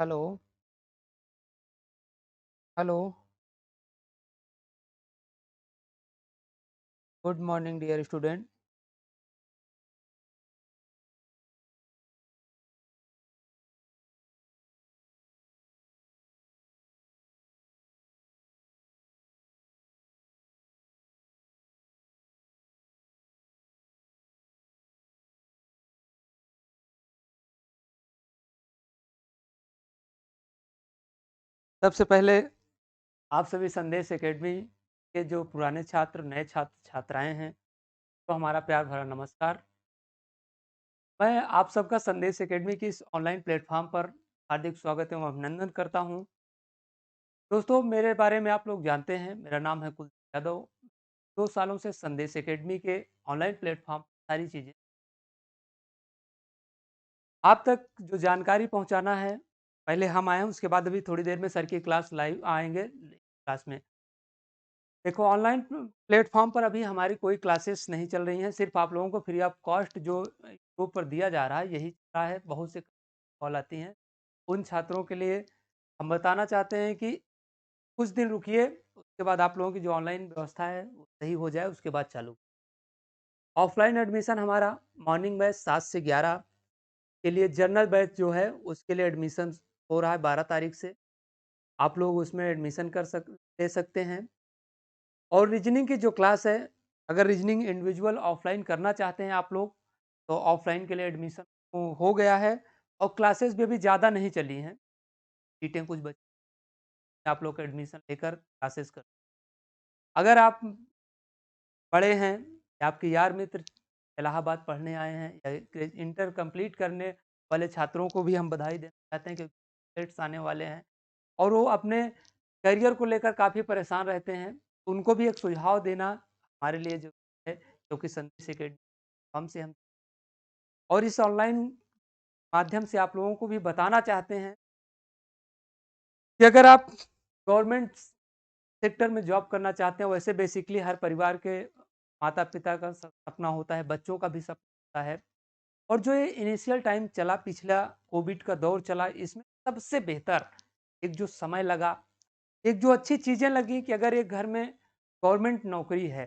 Hello, hello, good morning dear student. सबसे पहले आप सभी संदेश एकेडमी के जो पुराने छात्र, नए छात्र, छात्राएँ हैं, तो हमारा प्यार भरा नमस्कार। मैं आप सबका संदेश एकेडमी की इस ऑनलाइन प्लेटफ़ॉर्म पर हार्दिक स्वागत एवं अभिनंदन करता हूँ। दोस्तों, मेरे बारे में आप लोग जानते हैं, मेरा नाम है कुलदीप यादव। 2 सालों से संदेश एकेडमी के ऑनलाइन प्लेटफ़ॉर्म सारी चीज़ें आप तक जो जानकारी पहुँचाना है, पहले हम आए हैं, उसके बाद अभी थोड़ी देर में सर की क्लास लाइव आएँगे क्लास में। देखो ऑनलाइन प्लेटफ़ॉर्म पर अभी हमारी कोई क्लासेस नहीं चल रही हैं, सिर्फ़ आप लोगों को फ्री ऑफ कॉस्ट जो यूट्यूब पर दिया जा रहा है, यही चल रहा है। बहुत से कॉल आती हैं। उन छात्रों के लिए हम बताना चाहते हैं कि कुछ दिन रुकिए, उसके बाद आप लोगों की जो ऑनलाइन व्यवस्था है, वो सही हो जाए, उसके बाद चालू। ऑफ़लाइन एडमिशन हमारा मॉर्निंग बैच 7 से 11 के लिए, जनरल बैच जो है, उसके लिए एडमिशन हो रहा है 12 तारीख से। आप लोग उसमें एडमिशन ले सकते हैं। और रीजनिंग की जो क्लास है, अगर रीजनिंग इंडिविजुअल ऑफलाइन करना चाहते हैं आप लोग, तो ऑफलाइन के लिए एडमिशन हो गया है और क्लासेस भी अभी ज़्यादा नहीं चली हैं। सीटें कुछ बची, आप लोग एडमिशन लेकर क्लासेस कर। अगर आप बड़े हैं या आपके यार मित्र इलाहाबाद पढ़ने आए हैं या इंटर कंप्लीट करने वाले छात्रों को भी हम बधाई देना चाहते हैं, क्योंकि रिजल्ट्स आने वाले हैं और वो अपने करियर को लेकर काफ़ी परेशान रहते हैं। उनको भी एक सुझाव देना हमारे लिए जो है, क्योंकि संदेश एकेडमी हमसे हम और इस ऑनलाइन माध्यम से आप लोगों को भी बताना चाहते हैं कि अगर आप गवर्नमेंट सेक्टर में जॉब करना चाहते हैं, वैसे बेसिकली हर परिवार के माता-पिता का सपना होता है, बच्चों का भी सपना होता है। और जो ये इनिशियल टाइम चला, पिछला कोविड का दौर चला, इसमें सबसे बेहतर एक जो समय लगा, एक जो अच्छी चीज़ें लगी कि अगर एक घर में गवर्नमेंट नौकरी है,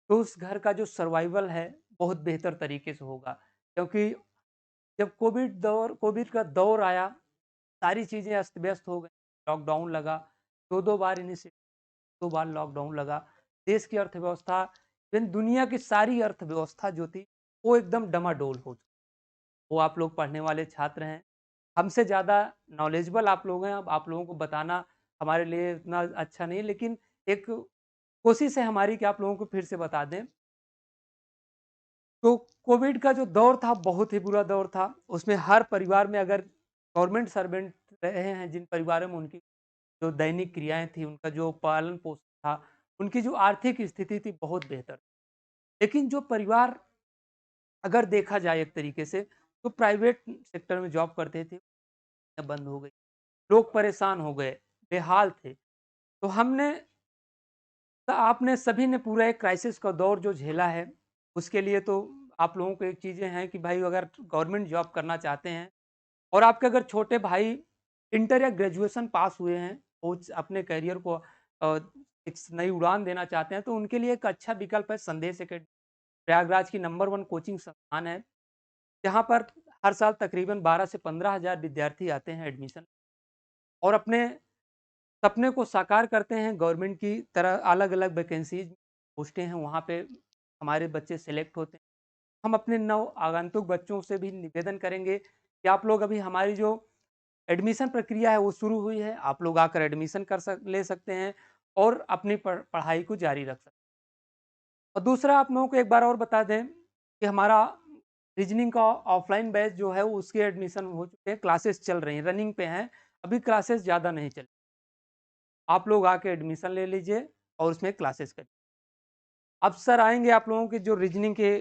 तो उस घर का जो सर्वाइवल है, बहुत बेहतर तरीके से होगा। क्योंकि जब कोविड का दौर आया, सारी चीज़ें अस्त-व्यस्त हो गई, लॉकडाउन लगा, 2-2 बार इनिशिएटिव 2 बार लॉकडाउन लगा। देश की अर्थव्यवस्था, इवन दुनिया की सारी अर्थव्यवस्था जो थी, वो एकदम डमाडोल हो चुकी। वो आप लोग पढ़ने वाले छात्र हैं, हमसे ज़्यादा नॉलेजेबल आप लोग हैं। अब आप लोगों को बताना हमारे लिए इतना अच्छा नहीं है, लेकिन एक कोशिश है हमारी कि आप लोगों को फिर से बता दें। तो कोविड का जो दौर था, बहुत ही बुरा दौर था। उसमें हर परिवार में अगर गवर्नमेंट सर्वेंट रहे हैं, जिन परिवारों में उनकी जो दैनिक क्रियाएँ थी, उनका जो पालन-पोषण था, उनकी जो आर्थिक स्थिति थी, बहुत बेहतर। लेकिन जो परिवार अगर देखा जाए एक तरीके से, तो प्राइवेट सेक्टर में जॉब करते थे, बंद हो गई। लोग परेशान हो गए, बेहाल थे। तो आपने सभी ने पूरा एक क्राइसिस का दौर जो झेला है, उसके लिए तो आप लोगों को एक चीज़ें हैं कि भाई अगर गवर्नमेंट जॉब करना चाहते हैं और आपके अगर छोटे भाई इंटर या ग्रेजुएशन पास हुए हैं, वो अपने करियर को एक नई उड़ान देना चाहते हैं, तो उनके लिए एक अच्छा विकल्प है संदेश एकेडमी। प्रयागराज की नंबर 1 कोचिंग संस्थान है, जहाँ पर हर साल तकरीबन 12 से 15,000 विद्यार्थी आते हैं एडमिशन और अपने सपने को साकार करते हैं। गवर्नमेंट की तरह अलग-अलग वैकेंसीज़ पोस्टें हैं, वहाँ पे हमारे बच्चे सेलेक्ट होते हैं। हम अपने नव आगंतुक बच्चों से भी निवेदन करेंगे कि आप लोग अभी हमारी जो एडमिशन प्रक्रिया है वो शुरू हुई है, आप लोग आकर एडमिशन ले सकते हैं और अपनी पढ़ाई को जारी रख सकते हैं। और दूसरा आप लोगों को एक बार और बता दें कि हमारा रीजनिंग का ऑफलाइन बैच जो है, वो उसके एडमिशन हो चुके हैं, क्लासेस चल रही हैं, रनिंग पे हैं, अभी क्लासेस ज़्यादा नहीं चली। आप लोग आके एडमिशन ले लीजिए और उसमें क्लासेस करिए। अब सर आएँगे आप लोगों के जो रीजनिंग के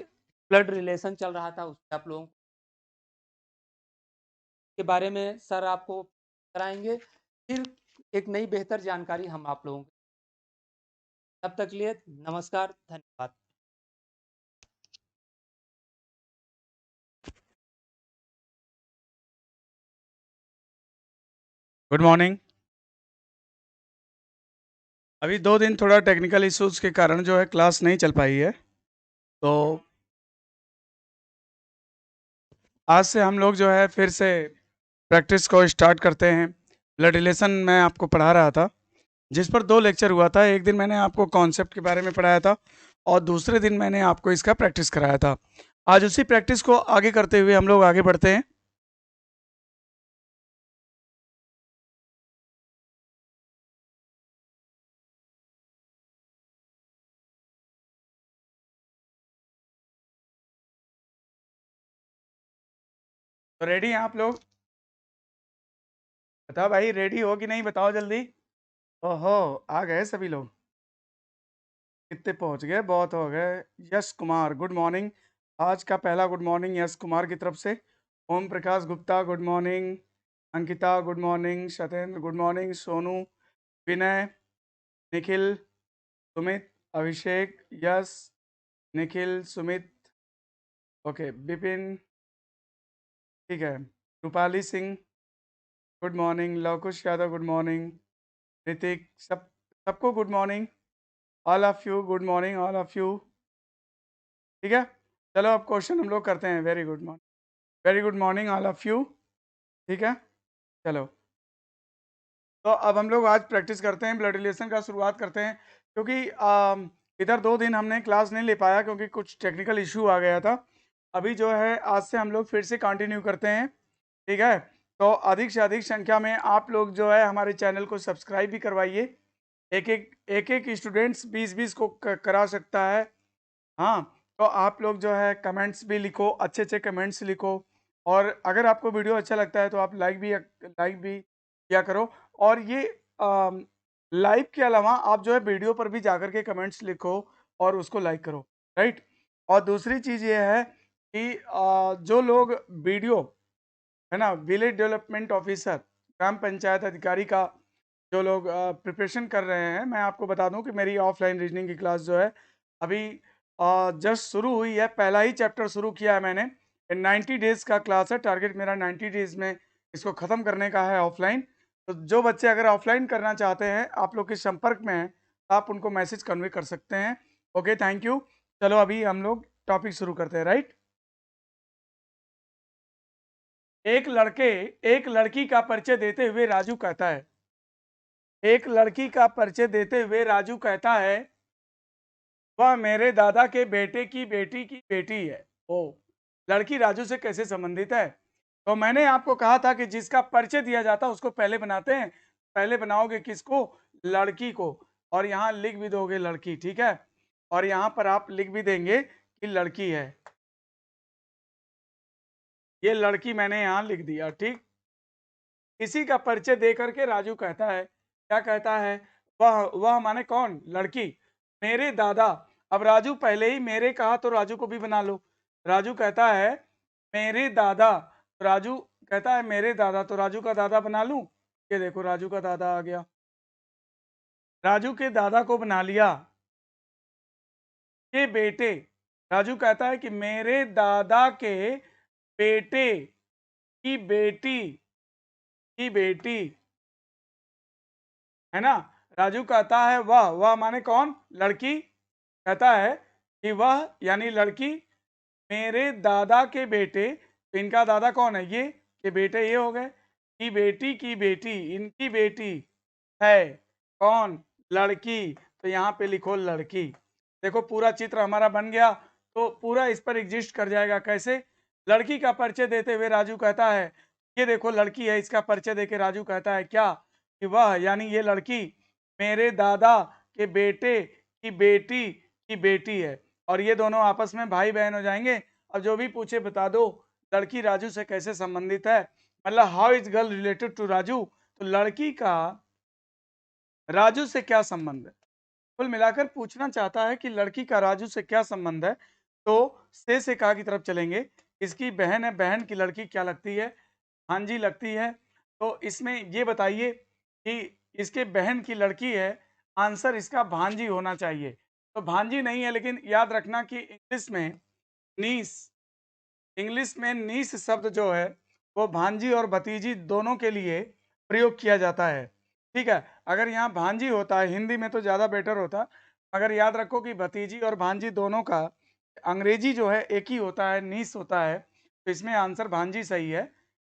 ब्लड रिलेशन चल रहा था, उसपे आप लोगों के बारे में सर आपको कराएँगे। फिर एक नई बेहतर जानकारी हम आप लोगों को, तब तक के लिए नमस्कार, धन्यवाद। Good morning. अभी 2 दिन थोड़ा टेक्निकल इश्यूज के कारण जो है क्लास नहीं चल पाई है, तो आज से हम लोग जो है फिर से प्रैक्टिस को स्टार्ट करते हैं। ब्लड रिलेशन मैं आपको पढ़ा रहा था, जिस पर 2 लेक्चर हुआ था। एक दिन मैंने आपको कॉन्सेप्ट के बारे में पढ़ाया था और दूसरे दिन मैंने आपको इसका प्रैक्टिस कराया था। आज उसी प्रैक्टिस को आगे करते हुए हम लोग आगे बढ़ते हैं। तो रेडी हैं आप लोग? बताओ भाई, रेडी हो कि नहीं, बताओ जल्दी। ओहो, आ गए सभी लोग। कितने पहुंच गए? बहुत हो गए। Yash Kumar, good morning. आज का पहला गुड मॉर्निंग यश कुमार की तरफ से। Om Prakash Gupta, good morning. Ankita, good morning. Satyendra, good morning. Sonu, Vinay, Nikhil, Sumit, Abhishek, Yash, Nikhil, Sumit, okay, Vipin, ठीक है, Rupali Singh, good morning. Luvkush Yadav, good morning. Hrithik, सबको good morning. All of you good morning, all of you. ठीक है, चलो अब क्वेश्चन हम लोग करते हैं। Very good morning, very good morning all of you. ठीक है, चलो। तो अब हम लोग आज प्रैक्टिस करते हैं, ब्लड रिलेशन का शुरुआत करते हैं। क्योंकि इधर 2 दिन हमने क्लास नहीं ले पाया क्योंकि कुछ टेक्निकल इशू आ गया था। अभी जो है आज से हम लोग फिर से कंटिन्यू करते हैं। ठीक है, तो अधिक से अधिक संख्या में आप लोग जो है हमारे चैनल को सब्सक्राइब भी करवाइए। एक एक स्टूडेंट्स 20-20 को करा सकता है। हाँ, तो आप लोग जो है कमेंट्स भी लिखो, अच्छे अच्छे कमेंट्स लिखो। और अगर आपको वीडियो अच्छा लगता है तो आप लाइक भी किया करो। और ये लाइव के अलावा आप जो है वीडियो पर भी जाकर के कमेंट्स लिखो और उसको लाइक करो, राइट। और दूसरी चीज़ ये है कि जो लोग वीडियो, है ना, विलेज डेवलपमेंट ऑफिसर, ग्राम पंचायत अधिकारी का जो लोग प्रिपरेशन कर रहे हैं, मैं आपको बता दूं कि मेरी ऑफलाइन रीजनिंग की क्लास जो है अभी जस्ट शुरू हुई है। पहला ही चैप्टर शुरू किया है मैंने। 90 डेज का क्लास है, टारगेट मेरा 90 डेज में इसको ख़त्म करने का है ऑफलाइन। तो जो बच्चे अगर ऑफलाइन करना चाहते हैं, आप लोग के संपर्क में हैं, तो आप उनको मैसेज कन्वे कर सकते हैं। Okay, thank you. चलो अभी हम लोग टॉपिक शुरू करते हैं, राइट। एक लड़की का परिचय देते हुए राजू कहता है, एक लड़की का परिचय देते हुए राजू कहता है, वह मेरे दादा के बेटे की बेटी है। ओ, लड़की राजू से कैसे संबंधित है? तो मैंने आपको कहा था कि जिसका परिचय दिया जाता उसको पहले बनाते हैं। पहले बनाओगे किसको? लड़की को। और यहाँ लिख भी दोगे लड़की, ठीक है। और यहाँ पर आप लिख भी देंगे कि लड़की है। ये लड़की मैंने यहाँ लिख दिया, ठीक। इसी का परिचय दे करके राजू कहता है, क्या कहता है? वह माने कौन? लड़की। मेरे दादा। अब राजू पहले ही मेरे कहा तो राजू को भी बना लो। राजू कहता है मेरे दादा, तो राजू कहता है मेरे दादा, तो राजू का दादा बना लूं। ये देखो राजू का दादा आ गया। राजू के दादा को बना लिया। के बेटे, राजू कहता है कि मेरे दादा के बेटे की बेटी है ना। राजू कहता है वह माने कौन? लड़की। कहता है कि वह यानी लड़की मेरे दादा के बेटे, तो इनका दादा कौन है? ये के बेटे ये हो गए। की बेटी इनकी बेटी है कौन? लड़की। तो यहाँ पे लिखो लड़की। देखो पूरा चित्र हमारा बन गया। तो पूरा इस पर एग्जिस्ट कर जाएगा। कैसे? लड़की का परिचय देते हुए राजू कहता है, ये देखो लड़की है, इसका परिचय देके राजू कहता है क्या? कि वह यानी ये लड़की मेरे दादा के बेटे की बेटी है। और ये दोनों आपस में भाई बहन हो जाएंगे। अब जो भी पूछे बता दो लड़की राजू से कैसे संबंधित है, मतलब how is girl related to Raju. तो लड़की का राजू से क्या संबंध है? कुल मिलाकर पूछना चाहता है कि लड़की का राजू से क्या संबंध है। तो से कहा की तरफ चलेंगे। इसकी बहन है, बहन की लड़की क्या लगती है? भांजी लगती है। तो इसमें ये बताइए कि इसके बहन की लड़की है, आंसर इसका भांजी होना चाहिए। तो भांजी नहीं है, लेकिन याद रखना कि नीस इंग्लिश में नीस शब्द जो है वो भांजी और भतीजी दोनों के लिए प्रयोग किया जाता है। ठीक है, अगर यहाँ भांजी होता है हिंदी में तो ज़्यादा बेटर होता, मगर याद रखो कि भतीजी और भांजी दोनों का अंग्रेजी जो है एक ही होता है, नीस होता है, तो इसमें आंसर भांजी सही है।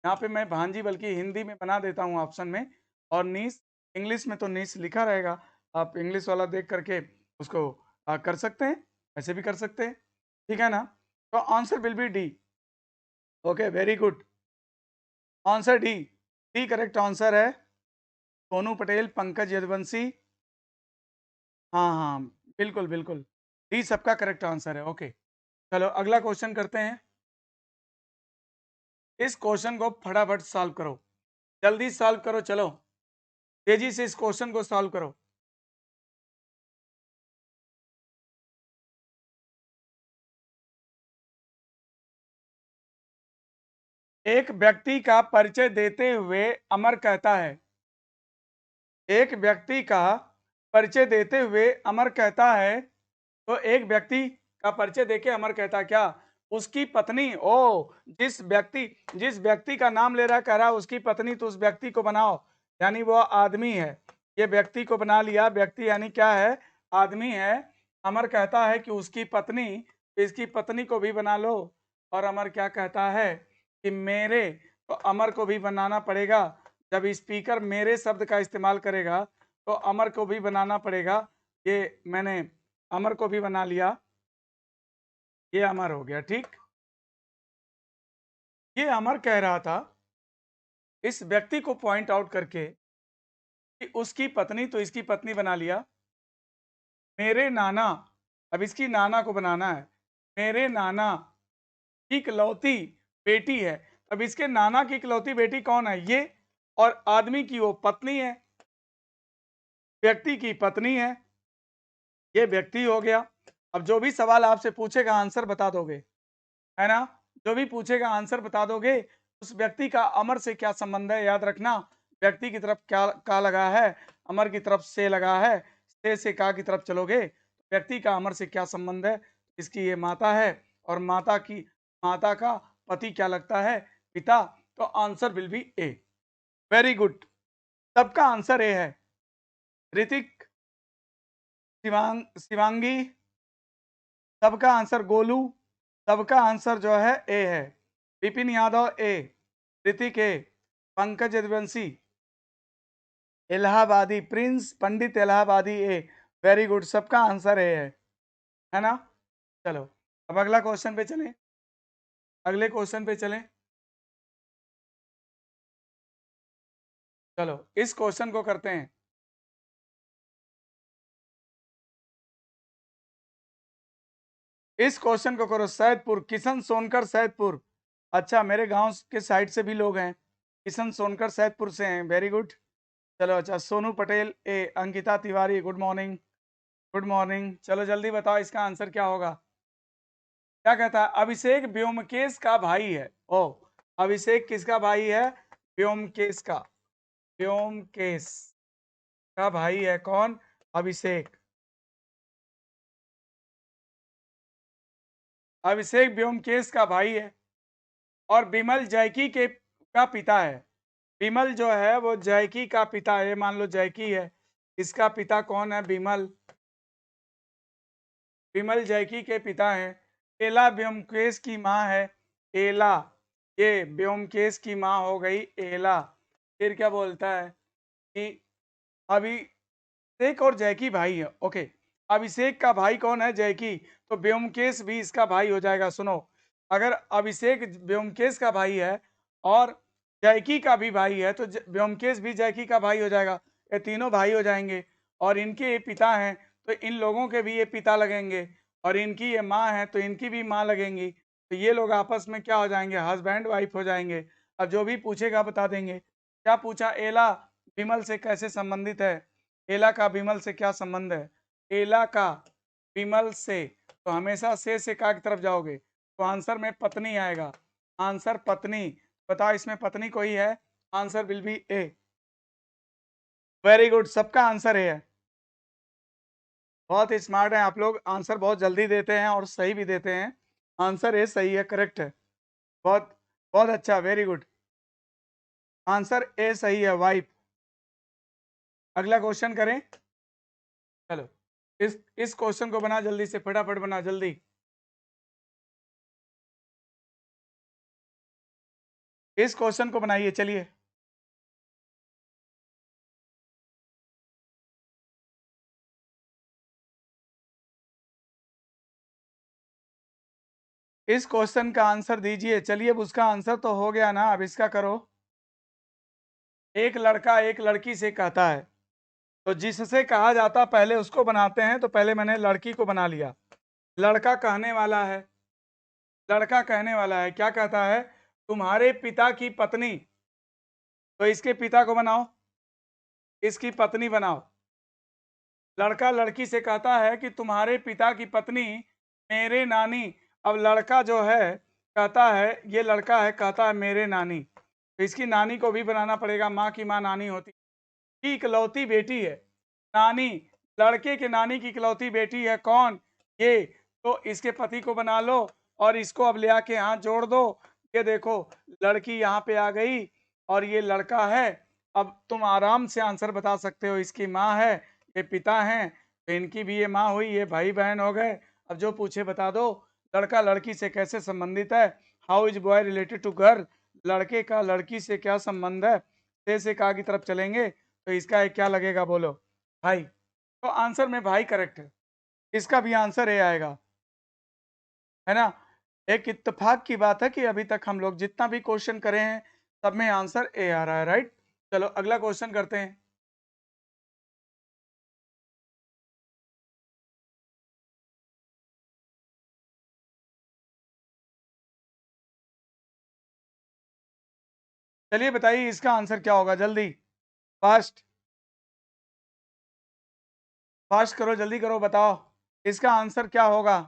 यहाँ पे मैं भांजी बल्कि हिंदी में बना देता हूँ ऑप्शन में, और नीस इंग्लिश में तो नीस लिखा रहेगा, आप इंग्लिश वाला देख करके उसको कर सकते हैं, ऐसे भी कर सकते हैं, ठीक है ना। तो answer will B D. Okay, very good, answer D, D correct answer है। सोनू पटेल, पंकज यदुवंशी, हाँ हाँ, बिल्कुल बिल्कुल, डी सबका करेक्ट आंसर है। ओके, चलो अगला क्वेश्चन करते हैं। इस क्वेश्चन को फटाफट सॉल्व करो, जल्दी सॉल्व करो, चलो तेजी से इस क्वेश्चन को सॉल्व करो। एक व्यक्ति का परिचय देते हुए अमर कहता है, एक व्यक्ति का परिचय देते हुए अमर कहता है, तो एक व्यक्ति का परिचय देके अमर कहता है क्या? उसकी पत्नी, ओ जिस व्यक्ति का नाम ले रहा कह रहा है उसकी पत्नी, तो उस व्यक्ति को बनाओ, यानी वो आदमी है। ये व्यक्ति को बना लिया, व्यक्ति यानी क्या है? आदमी है। अमर कहता है कि उसकी पत्नी, इसकी पत्नी को भी बना लो। और अमर क्या कहता है कि मेरे, तो अमर को भी बनाना पड़ेगा। जब स्पीकर मेरे शब्द का इस्तेमाल करेगा तो अमर को भी बनाना पड़ेगा। ये मैंने अमर को भी बना लिया, ये अमर हो गया। ठीक, ये अमर कह रहा था इस व्यक्ति को पॉइंट आउट करके कि उसकी पत्नी, तो इसकी पत्नी बना लिया। मेरे नाना, अब इसकी नाना को बनाना है। मेरे नाना की इकलौती बेटी है, अब इसके नाना की इकलौती बेटी कौन है? ये, और आदमी की वो पत्नी है, व्यक्ति की पत्नी है, ये व्यक्ति हो गया। अब जो भी सवाल आपसे पूछेगा आंसर बता दोगे, है ना? जो भी पूछेगा आंसर बता दोगे। उस व्यक्ति का अमर से क्या संबंध है, याद रखना। व्यक्ति की तरफ क्या का लगा है, अमर की तरफ से लगा है, से का की तरफ चलोगे। व्यक्ति का अमर से क्या संबंध है? इसकी ये माता है, और माता का पति क्या लगता है? पिता। तो answer will B A. Very good, सबका आंसर ए है। ऋतिक, शिवांगी, सबका आंसर गोलू, सबका आंसर जो है ए है। विपिन यादव ए, ऋतिक ए, पंकज यदुवंशी, इलाहाबादी प्रिंस, पंडित इलाहाबादी ए। वेरी गुड, सबका आंसर ए है ना। चलो अब अगला क्वेश्चन पे चलें, अगले क्वेश्चन पे चलें। चलो इस क्वेश्चन को करते हैं। इस क्वेश्चन को करो, सैदपुर, किशन सोनकर सैदपुर। अच्छा, मेरे गांव के साइड से भी लोग हैं, किशन सोनकर सैदपुर से हैं, वेरी गुड। चलो अच्छा, Sonu Patel A, Ankita Tiwari, good morning, good morning. चलो जल्दी बताओ इसका आंसर क्या होगा। क्या कहता है? अभिषेक व्योमकेश का भाई है। ओ, अभिषेक किसका भाई है? व्योमकेश का, व्योमकेश का भाई है कौन? अभिषेक। अभिषेक व्योमकेश का भाई है, और विमल जैकी के का पिता है। विमल जो है वो जैकी का पिता है, मान लो जैकी है, इसका पिता कौन है? विमल, विमल जैकी के पिता हैं। एला व्योमकेश की माँ है, एला, ये व्योमकेश की माँ हो गई एला। फिर क्या बोलता है कि अभिषेक और जैकी भाई है। ओके, अभिषेक का भाई कौन है? जैकी, तो व्योमकेश भी इसका भाई हो जाएगा। सुनो, अगर अभिषेक व्योमकेश का भाई है और जैकी का भी भाई है, तो व्योमकेश भी जैकी का भाई हो जाएगा। ये तीनों भाई हो जाएंगे, और इनके ये पिता हैं, तो इन लोगों के भी ये पिता लगेंगे, और इनकी ये माँ है तो इनकी भी माँ लगेंगी। तो ये लोग आपस में क्या हो जाएंगे? हस्बैंड वाइफ हो जाएंगे। अब जो भी पूछेगा बता देंगे। क्या पूछा? एला विमल से कैसे संबंधित है? एला का विमल से क्या संबंध है? एला का विमल से, तो हमेशा से का की तरफ जाओगे, तो आंसर में पत्नी आएगा। आंसर पत्नी, बताओ इसमें पत्नी कोई है? Answer will B A. Very good, सबका आंसर ए है। बहुत स्मार्ट हैं आप लोग, आंसर बहुत जल्दी देते हैं और सही भी देते हैं। आंसर ए सही है, करेक्ट है। बहुत बहुत अच्छा, वेरी गुड। आंसर ए सही है, वाइप। अगला क्वेश्चन करें, चलो इस क्वेश्चन को बना जल्दी से, फटाफट बना जल्दी। इस क्वेश्चन को बनाइए, चलिए। इस क्वेश्चन का आंसर दीजिए, चलिए। अब उसका आंसर तो हो गया ना, अब इसका करो। एक लड़का एक लड़की से कहता है, तो जिससे कहा जाता पहले उसको बनाते हैं, तो पहले मैंने लड़की को बना लिया। लड़का कहने वाला है, लड़का कहने वाला है, क्या कहता है? तुम्हारे पिता की पत्नी, तो इसके पिता को बनाओ, इसकी पत्नी बनाओ। लड़का लड़की से कहता है कि तुम्हारे पिता की पत्नी मेरे नानी। अब लड़का जो है कहता है, ये लड़का है कहता है मेरे नानी, तो इसकी नानी को भी बनाना पड़ेगा। माँ की माँ नानी होती, की इकलौती बेटी है नानी, लड़के के नानी की इकलौती बेटी है कौन? ये। तो इसके पति को बना लो और इसको अब ले आके यहाँ जोड़ दो। ये देखो, लड़की यहाँ पे आ गई और ये लड़का है। अब तुम आराम से आंसर बता सकते हो, इसकी माँ है, ये पिता हैं, तो इनकी भी ये माँ हुई, ये भाई बहन हो गए। अब जो पूछे बता दो। लड़का लड़की से कैसे संबंधित है? How is boy related to girl? लड़के का लड़की से क्या संबंध है? से का की तरफ चलेंगे, तो इसका एक क्या लगेगा, बोलो? भाई। तो आंसर में भाई करेक्ट है, इसका भी आंसर ए आएगा, है ना। एक इत्तेफाक की बात है कि अभी तक हम लोग जितना भी क्वेश्चन करे हैं, सब में आंसर ए आ रहा है, राइट। चलो अगला क्वेश्चन करते हैं। चलिए बताइए इसका आंसर क्या होगा, जल्दी, फास्ट फास्ट करो, जल्दी करो, बताओ इसका आंसर क्या होगा।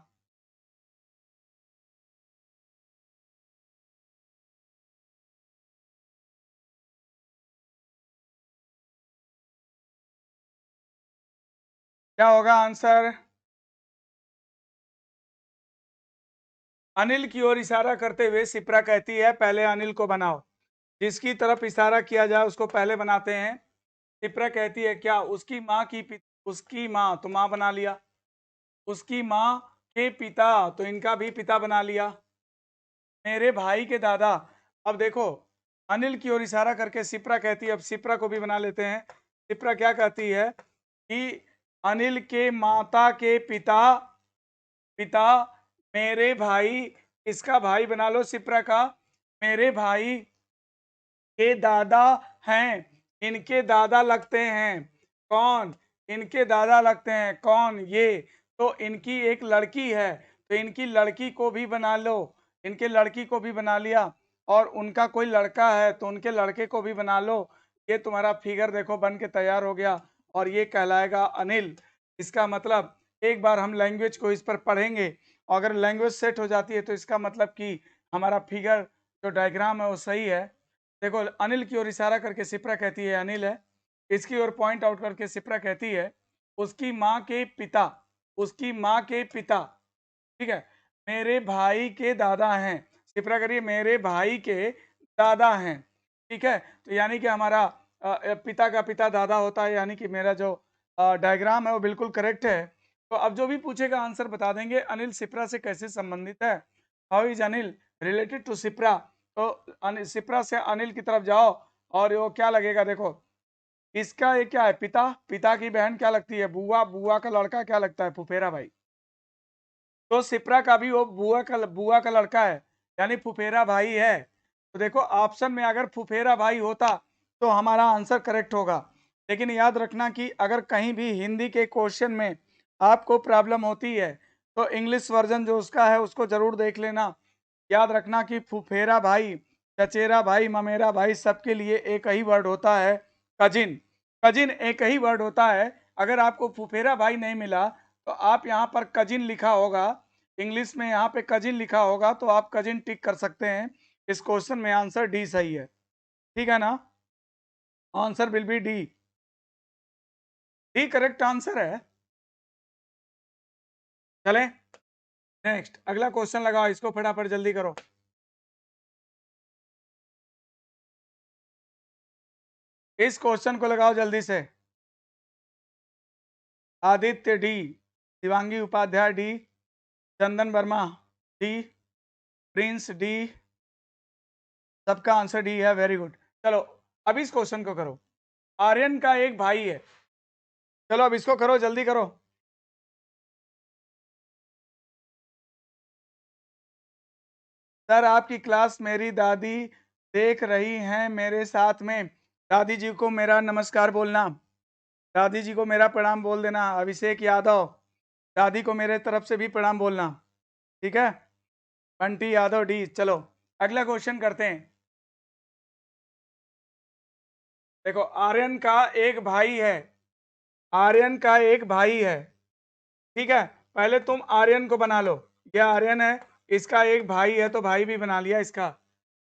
क्या होगा आंसर? अनिल की ओर इशारा करते हुए शिप्रा कहती है, पहले अनिल को बनाओ। जिसकी तरफ इशारा किया जाए उसको पहले बनाते हैं। शिप्रा कहती है, क्या उसकी माँ उसकी माँ, तो माँ बना लिया। उसकी माँ के पिता, तो इनका भी पिता बना लिया। मेरे भाई के दादा। अब देखो, अनिल की ओर इशारा करके शिप्रा कहती है, अब शिप्रा को भी बना लेते हैं। शिप्रा क्या कहती है कि अनिल के माता के पिता, पिता मेरे भाई, इसका भाई बना लो शिप्रा का, मेरे भाई के दादा हैं। इनके दादा लगते हैं कौन? इनके दादा लगते हैं कौन? ये। तो इनकी एक लड़की है, तो इनकी लड़की को भी बना लो, इनके लड़की को भी बना लिया। और उनका कोई लड़का है तो उनके लड़के को भी बना लो। ये तुम्हारा फिगर देखो बन के तैयार हो गया, और ये कहलाएगा अनिल। इसका मतलब एक बार हम लैंग्वेज को इस पर पढ़ेंगे, और अगर लैंग्वेज सेट हो जाती है तो इसका मतलब कि हमारा फिगर जो डायग्राम है वो सही है। देखो, अनिल की ओर इशारा करके शिप्रा कहती है अनिल है। इसकी ओर पॉइंट आउट करके शिप्रा कहती है उसकी माँ के पिता, उसकी माँ के पिता, ठीक है, मेरे भाई के दादा हैं। शिप्रा करिए, मेरे भाई के दादा हैं, ठीक है। तो यानी कि हमारा पिता का पिता दादा होता है, यानी कि मेरा जो डायग्राम है वो बिल्कुल करेक्ट है। तो अब जो भी पूछेगा आंसर बता देंगे। अनिल शिप्रा से कैसे संबंधित है? How is Anil related to Shipra? तो शिप्रा से अनिल की तरफ जाओ और वो क्या लगेगा, देखो इसका ये क्या है, पिता, पिता की बहन क्या लगती है, बुआ, बुआ का लड़का क्या लगता है, फुफेरा भाई। तो शिप्रा का भी वो बुआ का लड़का है, यानी फुफेरा भाई है। तो देखो ऑप्शन में अगर फुफेरा भाई होता तो हमारा आंसर करेक्ट होगा। लेकिन याद रखना कि अगर कहीं भी हिंदी के क्वेश्चन में आपको प्रॉब्लम होती है तो इंग्लिश वर्जन जो उसका है उसको जरूर देख लेना। याद रखना कि फुफेरा भाई, चचेरा भाई, ममेरा भाई सबके लिए एक ही वर्ड होता है, कजिन। कजिन एक ही वर्ड होता है। अगर आपको फुफेरा भाई नहीं मिला तो आप यहाँ पर कजिन लिखा होगा, इंग्लिश में यहाँ पे कजिन लिखा होगा, तो आप कजिन टिक कर सकते हैं। इस क्वेश्चन में आंसर डी सही है, ठीक है ना। Answer will B D, D correct answer है। चलें नेक्स्ट, अगला क्वेश्चन लगाओ, इसको फटाफट जल्दी करो। इस क्वेश्चन को लगाओ जल्दी से। आदित्य डी, शिवांगी उपाध्याय डी, चंदन वर्मा डी, प्रिंस डी, सबका आंसर डी है, वेरी गुड। चलो अब इस क्वेश्चन को करो। आर्यन का एक भाई है, चलो अब इसको करो, जल्दी करो। सर आपकी क्लास मेरी दादी देख रही हैं मेरे साथ में, दादी जी को मेरा नमस्कार बोलना, दादी जी को मेरा प्रणाम बोल देना। अभिषेक यादव, दादी को मेरे तरफ से भी प्रणाम बोलना, ठीक है। बंटी यादव डी। चलो अगला क्वेश्चन करते हैं। देखो आर्यन का एक भाई है, आर्यन का एक भाई है, ठीक है। पहले तुम आर्यन को बना लो, यह आर्यन है, इसका एक भाई है तो भाई भी बना लिया इसका।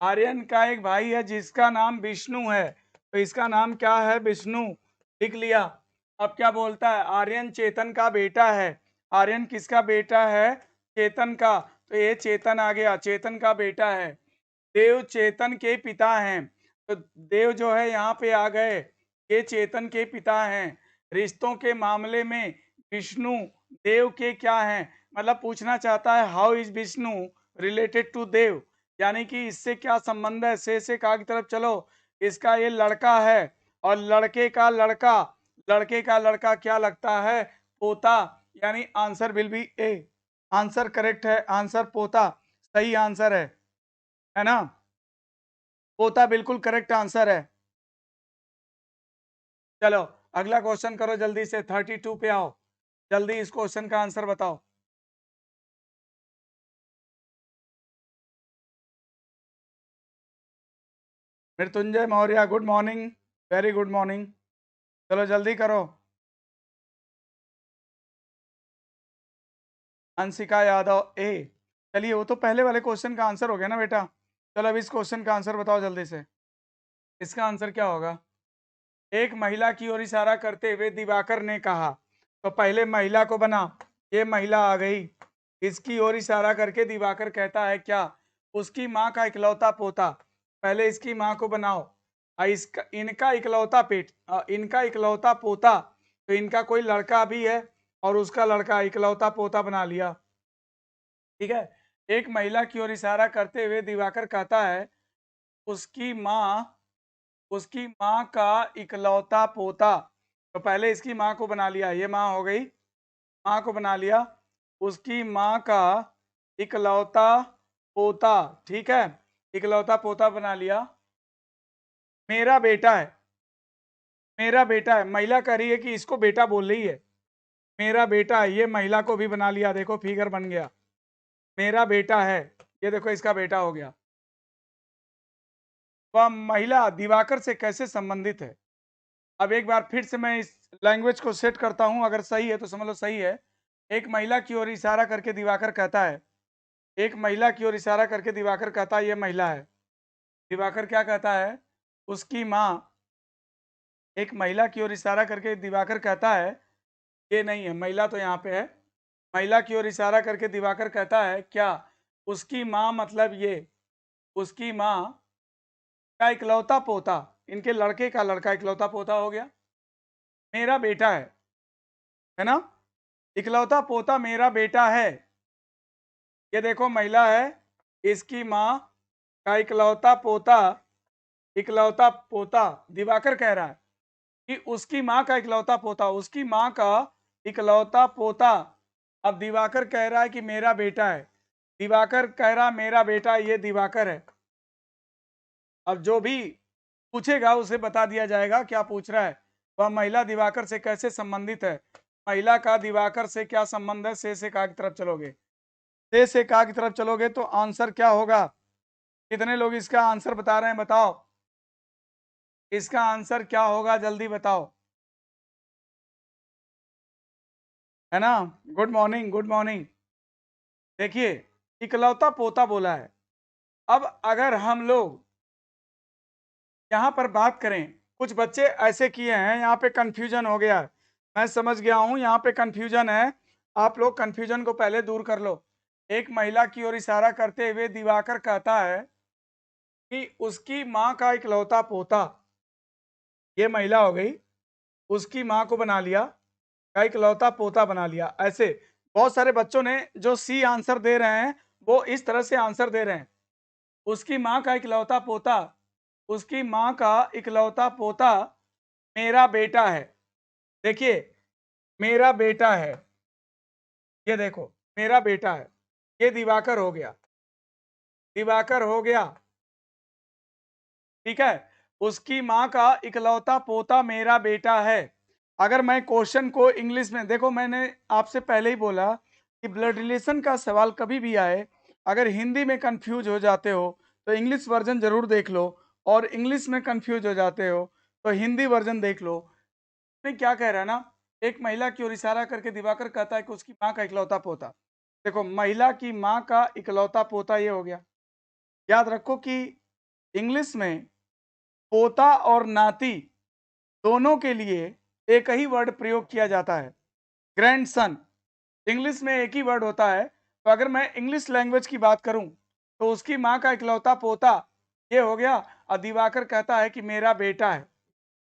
आर्यन का एक भाई है जिसका नाम विष्णु है, तो इसका नाम क्या है, विष्णु, लिख लिया। अब क्या बोलता है, आर्यन चेतन का बेटा है। आर्यन किसका बेटा है, चेतन का, तो ये चेतन आ गया, चेतन का बेटा है। देव चेतन के पिता हैं, तो देव जो है यहाँ पे आ गए, ये चेतन के पिता हैं। रिश्तों के मामले में विष्णु देव के क्या हैं, मतलब पूछना चाहता है how is Vishnu related to Dev, यानी कि इससे क्या संबंध है। से कहा की तरफ चलो, इसका ये लड़का है, और लड़के का लड़का, लड़के का लड़का क्या लगता है, पोता, यानी answer will B A. Answer correct है, आंसर पोता सही आंसर है ना। पोता बिल्कुल करेक्ट आंसर है। चलो अगला क्वेश्चन करो जल्दी से, 32 पे आओ, जल्दी इस क्वेश्चन का आंसर बताओ। Mrityunjay Maurya good morning, very good morning, चलो जल्दी करो। अंशिका यादव ए। चलिए वो तो पहले वाले क्वेश्चन का आंसर हो गया ना बेटा। चलो अब इस क्वेश्चन का आंसर बताओ जल्दी से। इसका आंसर क्या होगा, एक महिला की ओर इशारा करते हुए दिवाकर ने कहा, तो पहले महिला को बना, ये महिला आ गई, इसकी ओर इशारा करके दिवाकर कहता है क्या, उसकी माँ का इकलौता पोता। पहले इसकी माँ को बनाओ, इसका इनका इकलौता इनका इकलौता पोता, तो इनका कोई लड़का भी है और उसका लड़का, इकलौता पोता बना लिया, ठीक है। एक महिला की ओर इशारा करते हुए दिवाकर कहता है उसकी माँ का इकलौता पोता, तो पहले इसकी माँ को बना लिया, ये माँ हो गई, माँ को बना लिया, उसकी माँ का इकलौता पोता, ठीक है, इकलौता पोता बना लिया। मेरा बेटा है, मेरा बेटा है, महिला कह रही है कि इसको बेटा बोल रही है, मेरा बेटा है, ये महिला को भी बना लिया, देखो फिगर बन गया, मेरा बेटा है, ये देखो इसका बेटा हो गया। वह महिला दिवाकर से कैसे संबंधित है। अब एक बार फिर से मैं इस लैंग्वेज को सेट करता हूं, अगर सही है तो समझ लो सही है। एक महिला की ओर इशारा करके दिवाकर कहता है, एक महिला की ओर इशारा करके दिवाकर कहता है ये महिला है। दिवाकर क्या कहता है, उसकी माँ, एक महिला की ओर इशारा करके दिवाकर कहता है, ये नहीं है महिला तो यहाँ पे है, महिला की ओर इशारा करके दिवाकर कहता है क्या, उसकी माँ मतलब ये, उसकी माँ का इकलौता पोता, इनके लड़के का लड़का इकलौता पोता हो गया, मेरा बेटा है ना, इकलौता पोता मेरा बेटा है। ये देखो महिला है, इसकी माँ का इकलौता पोता दिवाकर कह रहा है कि उसकी माँ का इकलौता पोता, उसकी माँ का इकलौता पोता। अब दिवाकर कह रहा है कि मेरा बेटा है, दिवाकर कह रहा मेरा बेटा, ये दिवाकर है। अब जो भी पूछेगा उसे बता दिया जाएगा क्या पूछ रहा है, वह महिला दिवाकर से कैसे संबंधित है, महिला का दिवाकर से क्या संबंध है। से का की तरफ चलोगे, से का की तरफ चलोगे तो आंसर क्या होगा, कितने लोग इसका आंसर बता रहे हैं बताओ, इसका आंसर क्या होगा जल्दी बताओ, है ना। Good morning good morning. देखिए इकलौता पोता बोला है। अब अगर हम लोग यहाँ पर बात करें, कुछ बच्चे ऐसे किए हैं, यहाँ पे कंफ्यूजन हो गया है, मैं समझ गया हूँ यहाँ पे कंफ्यूजन है, आप लोग कंफ्यूजन को पहले दूर कर लो। एक महिला की ओर इशारा करते हुए दिवाकर कहता है कि उसकी माँ का इकलौता पोता, ये महिला हो गई, उसकी माँ को बना लिया, का इकलौता पोता बना लिया। ऐसे बहुत सारे बच्चों ने जो सी आंसर दे रहे हैं, वो इस तरह से आंसर दे रहे हैं। उसकी माँ का इकलौता पोता, उसकी माँ का इकलौता पोता मेरा बेटा है। देखिए, मेरा बेटा है, ये देखो मेरा बेटा है, ये दिवाकर हो गया, दिवाकर हो गया, ठीक है। उसकी माँ का इकलौता पोता मेरा बेटा है। अगर मैं क्वेश्चन को इंग्लिश में देखो, मैंने आपसे पहले ही बोला कि ब्लड रिलेशन का सवाल कभी भी आए, अगर हिंदी में कंफ्यूज हो जाते हो तो इंग्लिश वर्जन जरूर देख लो, और इंग्लिश में कंफ्यूज हो जाते हो तो हिंदी वर्जन देख लो। नहीं, क्या कह रहा है ना, एक महिला की ओर इशारा करके दिवाकर कहता है कि उसकी माँ का इकलौता पोता। देखो, महिला की माँ का इकलौता पोता ये हो गया। याद रखो कि इंग्लिश में पोता और नाती दोनों के लिए एक ही वर्ड प्रयोग किया जाता है, ग्रैंडसन। इंग्लिश में एक ही वर्ड होता है। तो अगर मैं इंग्लिश लैंग्वेज की बात करूं तो उसकी माँ का इकलौता पोता ये हो गया, और दिवाकर कहता है कि मेरा बेटा है।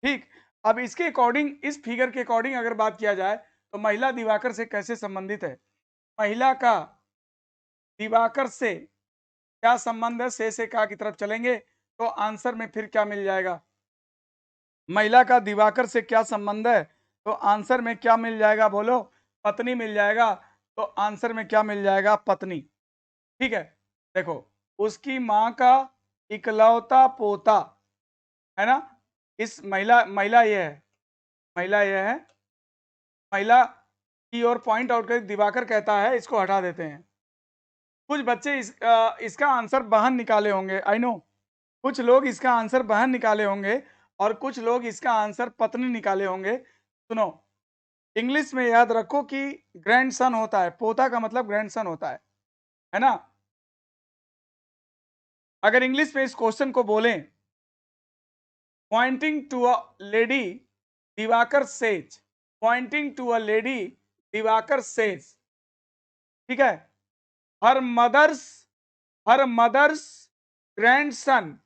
ठीक। अब इसके अकॉर्डिंग, इस फिगर के अकॉर्डिंग अगर बात किया जाए तो महिला दिवाकर से कैसे संबंधित है? महिला का दिवाकर से क्या संबंध है? से का की तरफ चलेंगे तो आंसर में फिर क्या मिल जाएगा? महिला का दिवाकर से क्या संबंध है? तो आंसर में क्या मिल जाएगा? बोलो। पत्नी मिल जाएगा। तो आंसर में क्या मिल जाएगा? पत्नी। ठीक है। देखो, उसकी माँ का इकलौता पोता है ना, इस महिला महिला ये है, महिला ये है, महिला की ओर पॉइंट आउट कर दिवाकर कहता है इसको हटा देते हैं। कुछ बच्चे इसका आंसर बहन निकाले होंगे, आई नो। कुछ लोग इसका आंसर बहन निकाले होंगे और कुछ लोग इसका आंसर पत्नी निकाले होंगे। सुनो, इंग्लिश में याद रखो कि ग्रैंडसन होता है, पोता का मतलब ग्रैंडसन होता है ना। अगर इंग्लिश में इस क्वेश्चन को बोलें, pointing to a lady Diwakar says, pointing to a lady Diwakar says, ठीक है, her mother's, her mother's grandson,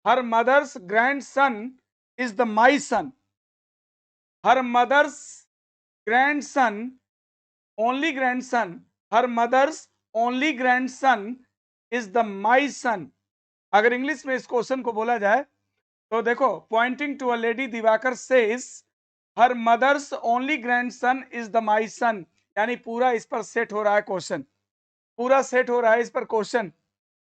her mother's grandson is the my son, her mother's grandson, only grandson, her mother's only grandson is the my son. अगर English में इस question को बोला जाए तो देखो, pointing to a lady Diwakar says her mother's only grandson is the my son, यानी पूरा इस पर सेट हो रहा है क्वेश्चन, पूरा सेट हो रहा है इस पर क्वेश्चन,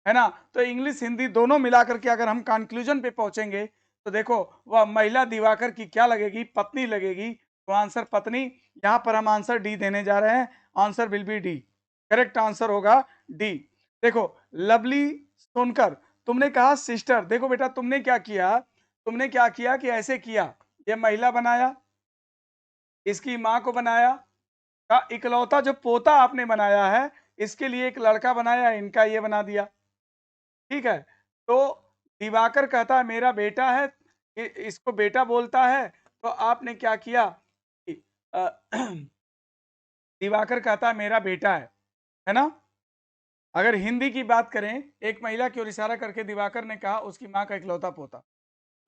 है ना। तो इंग्लिश हिंदी दोनों मिलाकर के अगर हम कंक्लूजन पे पहुंचेंगे तो देखो, वह महिला दिवाकर की क्या लगेगी? पत्नी लगेगी। तो आंसर पत्नी। यहां पर हम आंसर डी देने जा रहे हैं, answer will B D, correct answer होगा डी। देखो, लवली सोनकर, तुमने कहा सिस्टर। देखो बेटा, तुमने क्या किया, तुमने क्या किया कि ऐसे किया, ये महिला बनाया, इसकी माँ को बनाया, का इकलौता जो पोता आपने बनाया है, इसके लिए एक लड़का बनाया, इनका ये बना दिया, ठीक है। तो दिवाकर कहता है मेरा बेटा है, इसको बेटा बोलता है, तो आपने क्या किया कि, अ, दिवाकर कहता है मेरा बेटा है ना। अगर हिंदी की बात करें, एक महिला की ओर इशारा करके दिवाकर ने कहा उसकी माँ का इकलौता पोता,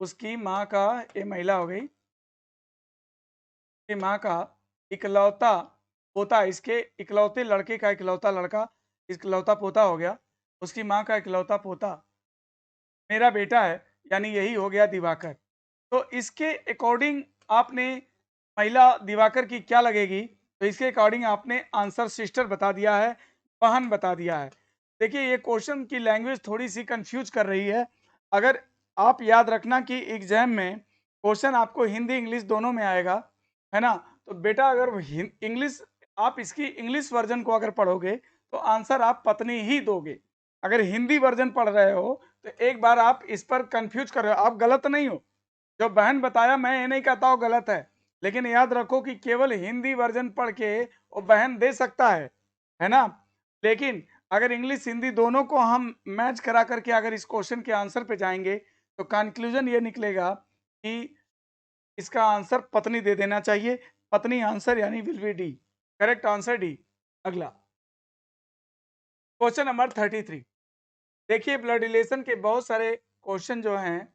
उसकी माँ का, ये महिला हो गई, माँ का इकलौता पोता, इसके इकलौते लड़के का इकलौता लड़का, इकलौता पोता हो गया, उसकी माँ का इकलौता पोता मेरा बेटा है, यानी यही हो गया दिवाकर। तो इसके अकॉर्डिंग आपने महिला दिवाकर की क्या लगेगी? तो इसके अकॉर्डिंग आपने आंसर सिस्टर बता दिया है, बहन बता दिया है। देखिए, ये क्वेश्चन की लैंग्वेज थोड़ी सी कंफ्यूज कर रही है। अगर आप याद रखना कि एग्जाम में क्वेश्चन आपको हिंदी इंग्लिश दोनों में आएगा, है ना। तो बेटा, अगर इंग्लिश, आप इसकी इंग्लिश वर्जन को अगर पढ़ोगे तो आंसर आप पत्नी ही दोगे। अगर हिंदी वर्जन पढ़ रहे हो तो एक बार आप इस पर कंफ्यूज कर रहे हो, आप गलत नहीं हो। जो बहन बताया, मैं ये नहीं कहता वो गलत है, लेकिन याद रखो कि केवल हिंदी वर्जन पढ़ के वो बहन दे सकता है ना। लेकिन अगर इंग्लिश हिंदी दोनों को हम मैच करा करके अगर इस क्वेश्चन के आंसर पे जाएंगे तो कंक्लूजन ये निकलेगा कि इसका आंसर पत्नी दे देना चाहिए, पत्नी आंसर, यानी will be D, correct answer D. अगला क्वेश्चन नंबर 33। देखिए, ब्लड रिलेशन के बहुत सारे क्वेश्चन जो हैं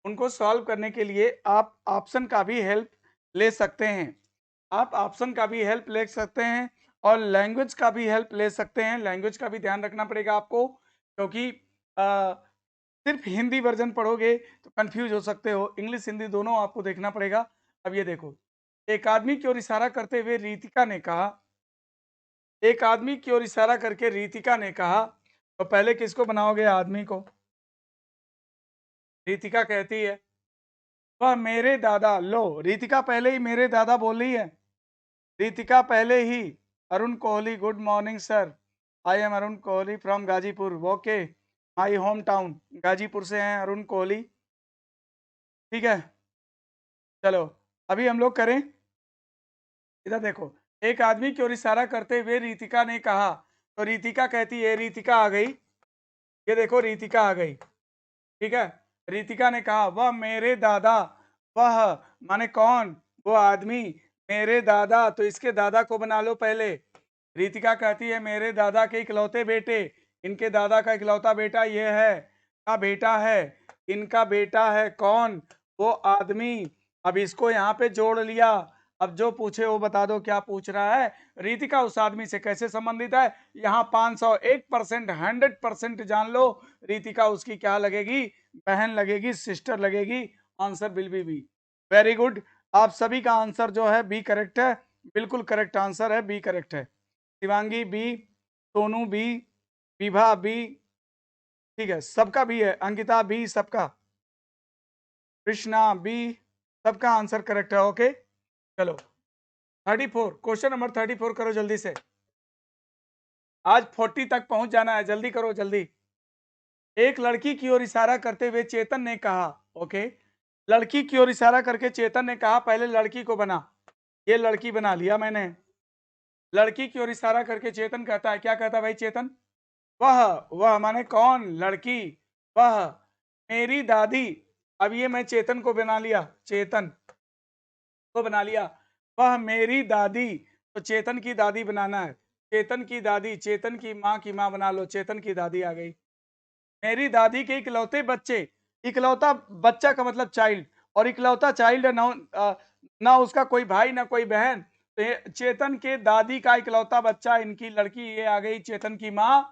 उनको सॉल्व करने के लिए आप ऑप्शन का भी हेल्प ले सकते हैं। आप ऑप्शन का भी हेल्प ले सकते हैं और लैंग्वेज का भी हेल्प ले सकते हैं। लैंग्वेज का भी ध्यान रखना पड़ेगा आपको, क्योंकि सिर्फ हिंदी वर्जन पढ़ोगे तो कंफ्यूज हो सकते हो। इंग्लिश हिंदी दोनों आपको देखना पड़ेगा। अब ये देखो, एक आदमी की ओर इशारा करते हुए रीतिका ने कहा, एक आदमी की ओर इशारा करके रीतिका ने कहा, तो पहले किसको बनाओगे? आदमी को। रीतिका कहती है वह मेरे दादा, लो रीतिका पहले ही मेरे दादा बोल रही है। रीतिका पहले ही, Arun Kohli good morning sir, I am Arun Kohli from Ghazipur, okay my home town, Ghazipur से हैं अरुण कोहली। ठीक है, चलो अभी हम लोग करें, इधर देखो, एक आदमी की ओर इशारा करते हुए रीतिका ने कहा, तो रीतिका कहती है, रीतिका आ गई, ये देखो रीतिका आ गई। ठीक है, रीतिका ने कहा वह मेरे दादा, वह माने कौन? वो आदमी, मेरे दादा, तो इसके दादा को बना लो पहले। रीतिका कहती है मेरे दादा के इकलौते बेटे, इनके दादा का इकलौता बेटा ये है, का बेटा है, इनका बेटा है कौन? वो आदमी। अब इसको यहाँ पे जोड़ लिया। अब जो पूछे वो बता दो क्या पूछ रहा है। रीतिका उस आदमी से कैसे संबंधित है? यहाँ 501%, 100% जान लो। रीतिका उसकी क्या लगेगी? बहन लगेगी, सिस्टर लगेगी। Answer will B. Very good, आप सभी का आंसर जो है बी करेक्ट है, बिल्कुल करेक्ट आंसर है, बी करेक्ट है। Shivangi B, Sonu B, Vibha B, ठीक है सबका बी है, अंकिता बी, सबका, कृष्णा बी, सबका आंसर करेक्ट है। ओके चलो 34, क्वेश्चन नंबर 34 करो जल्दी से, आज 40 तक पहुंच जाना है, जल्दी करो जल्दी। एक लड़की की ओर इशारा करते हुए चेतन ने कहा, ओके, लड़की की ओर इशारा करके चेतन ने कहा पहले लड़की को बना, ये लड़की बना लिया मैंने। लड़की की ओर इशारा करके चेतन कहता है, क्या कहता है भाई चेतन? वह माने कौन? लड़की। वह मेरी दादी, अब ये मैं चेतन को बना लिया, चेतन को बना लिया। वह मेरी दादी, तो चेतन की दादी बनाना है। चेतन की दादी, चेतन की माँ बना लो, चेतन की दादी आ गई। मेरी दादी के इकलौते बच्चे, इकलौता बच्चा का मतलब चाइल्ड, और इकलौता चाइल्ड है ना, ना उसका कोई भाई ना कोई बहन, तो ये चेतन के दादी का इकलौता बच्चा, इनकी लड़की, ये आ गई चेतन की माँ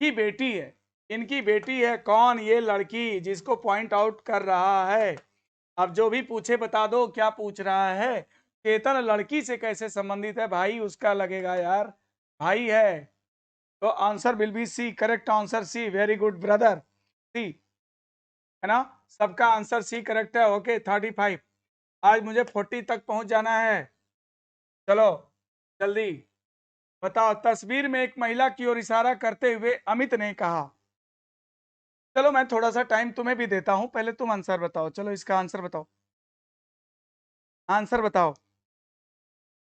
की बेटी है। इनकी बेटी है कौन? ये लड़की, जिसको पॉइंट आउट कर रहा है। अब जो भी पूछे बता दो क्या पूछ रहा है। चेतन लड़की से कैसे संबंधित है? भाई उसका लगेगा यार, भाई है, तो answer will be C, correct answer C, very good brother, C है ना, सबका आंसर सी करेक्ट है। ओके 35, आज मुझे 40 तक पहुंच जाना है। चलो जल्दी बताओ, तस्वीर में एक महिला की ओर इशारा करते हुए अमित ने कहा, चलो मैं थोड़ा सा टाइम तुम्हें भी देता हूं, पहले तुम आंसर बताओ, चलो इसका आंसर बताओ, आंसर बताओ।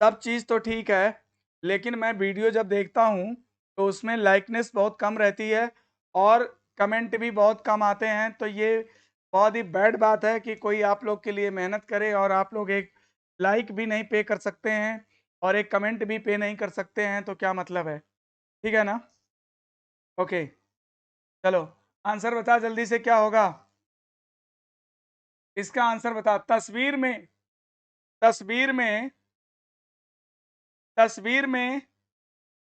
सब चीज़ तो ठीक है, लेकिन मैं वीडियो जब देखता हूँ तो उसमें लाइकनेस बहुत कम रहती है और कमेंट भी बहुत कम आते हैं, तो ये बहुत ही बैड बात है कि कोई आप लोग के लिए मेहनत करे और आप लोग एक लाइक भी नहीं पे कर सकते हैं और एक कमेंट भी पे नहीं कर सकते हैं, तो क्या मतलब है? ठीक है ना? ओके चलो आंसर बता जल्दी से, क्या होगा इसका आंसर? बता। तस्वीर में तस्वीर में